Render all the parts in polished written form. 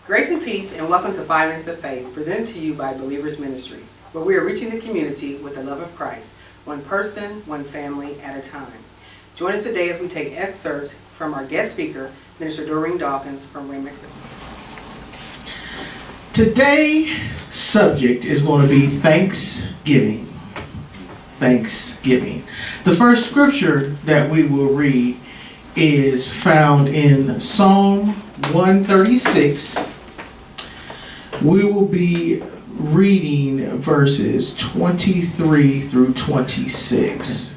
Grace and peace, and welcome to 5 Minutes of Faith, presented to you by Believers Ministries, where we are reaching the community with the love of Christ, one person, one family at a time. Join us today as we take excerpts from our guest speaker, Minister Doreen Dawkins from Raymond. Today's subject is going to be Thanksgiving. Thanksgiving. The first scripture that we will read is found in Psalm 136. We will be reading verses 23 through 26.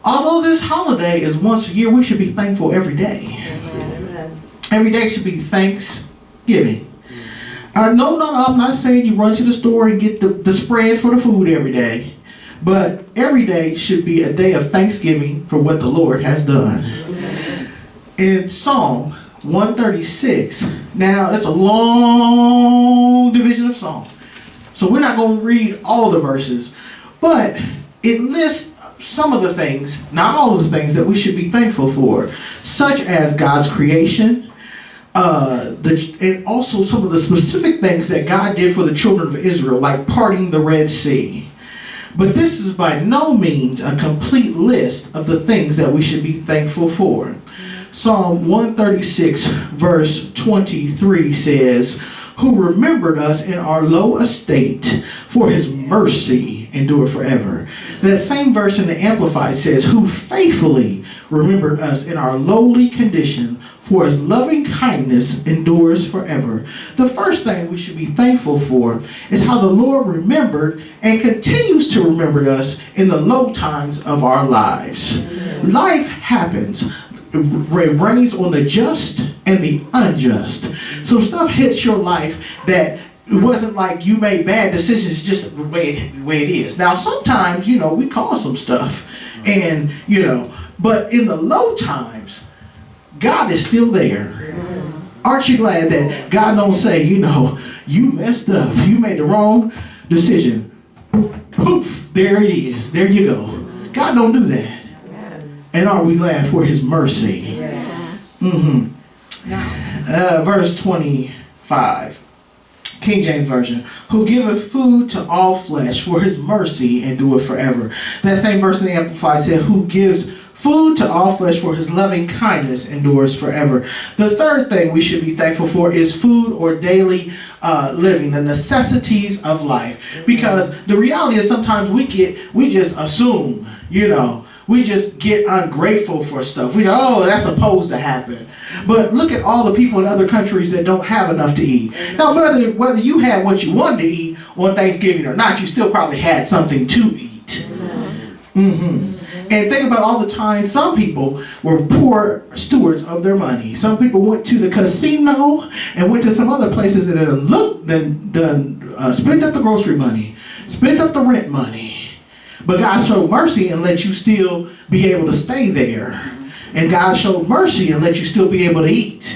Although this holiday is once a year, we should be thankful every day. Amen. Every day should be Thanksgiving. No, I'm not saying you run to the store and get the spread for the food every day. But every day should be a day of thanksgiving for what the Lord has done. Amen. In Psalm 136, now it's a long division of Psalm. So we're not going to read all the verses. But it lists some of the things, not all of the things that we should be thankful for. Such as God's creation. And also some of the specific things that God did for the children of Israel, like parting the Red Sea. But this is by no means a complete list of the things that we should be thankful for. Psalm 136 verse 23 says, "Who remembered us in our low estate, for his mercy endureth forever." That same verse in the Amplified says, "Who faithfully remembered us in our lowly condition, for his loving kindness endures forever." The first thing we should be thankful for is how the Lord remembered and continues to remember us in the low times of our lives. Amen. Life happens. It rains on the just and the unjust. So stuff hits your life that it wasn't like you made bad decisions, just the way it is. Now sometimes, we cause some stuff and, but in the low times, God is still there. Aren't you glad that God don't say, you messed up, you made the wrong decision. Poof, there it is. There you go. God don't do that. And aren't we glad for his mercy? Verse 25, King James Version. "Who giveth food to all flesh, for his mercy endureth forever." That same verse in the Amplified said, "Who gives food to all flesh, for his loving kindness endures forever." The third thing we should be thankful for is food or daily living, the necessities of life. Because the reality is sometimes we just assume, we just get ungrateful for stuff. We go, oh, that's supposed to happen. But look at all the people in other countries that don't have enough to eat. Now, whether you had what you wanted to eat on Thanksgiving or not, you still probably had something to eat. And think about all the times some people were poor stewards of their money. Some people went to the casino and went to some other places and spent up the grocery money, spent up the rent money. But God showed mercy and let you still be able to stay there. And God showed mercy and let you still be able to eat.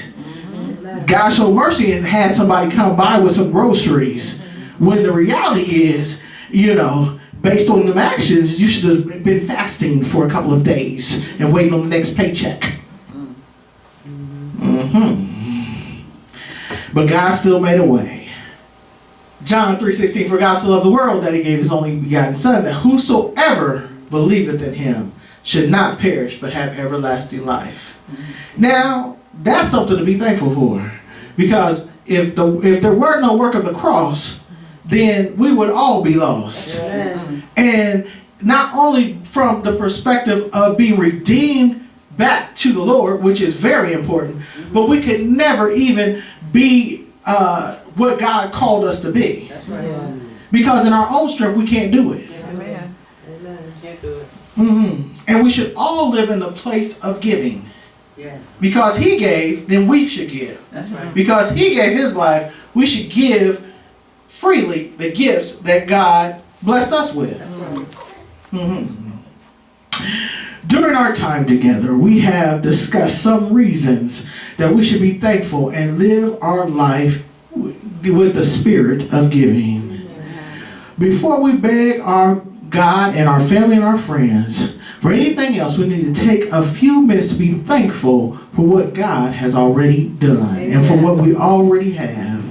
God showed mercy and had somebody come by with some groceries. When the reality is, based on them actions, you should have been fasting for a couple of days and waiting on the next paycheck. But God still made a way. John 3:16, "For God so loved the world that he gave his only begotten Son, that whosoever believeth in him should not perish but have everlasting life." Now, that's something to be thankful for. Because if there were no work of the cross, then we would all be lost. Amen. And not only from the perspective of being redeemed back to the Lord, which is very important, but we could never even be what God called us to be. That's right. Because in our own strength, we can't do it. Amen. Can't do it. And we should all live in the place of giving. Yes. Because he gave, then we should give. That's right. Because he gave his life, we should give freely the gifts that God blessed us with. That's right. During our time together, we have discussed some reasons that we should be thankful and live our life with the spirit of giving. Before we beg our God and our family and our friends. For anything else, we need to take a few minutes to be thankful for what God has already done and for what we already have.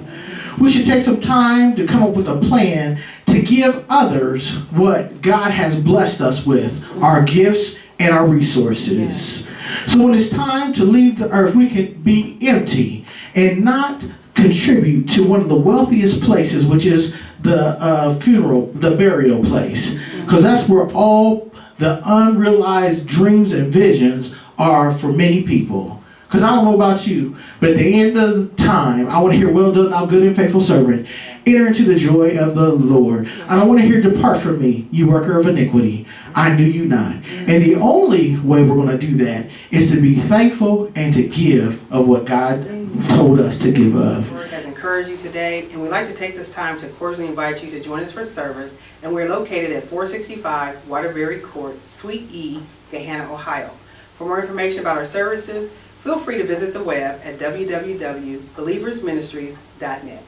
We should take some time to come up with a plan to give others what God has blessed us with, our gifts and our resources. So when it's time to leave the earth, we can be empty and not contribute to one of the wealthiest places, which is the burial place. Because that's where all the unrealized dreams and visions are for many people. Because I don't know about you, but at the end of time, I want to hear, well done, thou good and faithful servant. Enter into the joy of the Lord. I don't want to hear, depart from me, you worker of iniquity. I knew you not. And the only way we're going to do that is to be thankful and to give of what God told us to give of. The Lord has encouraged you today, and we'd like to take this time to cordially invite you to join us for service. And we're located at 465 Waterbury Ct Suite E, Gahanna, Ohio. For more information about our services, feel free to visit the web at www.believersministries.net.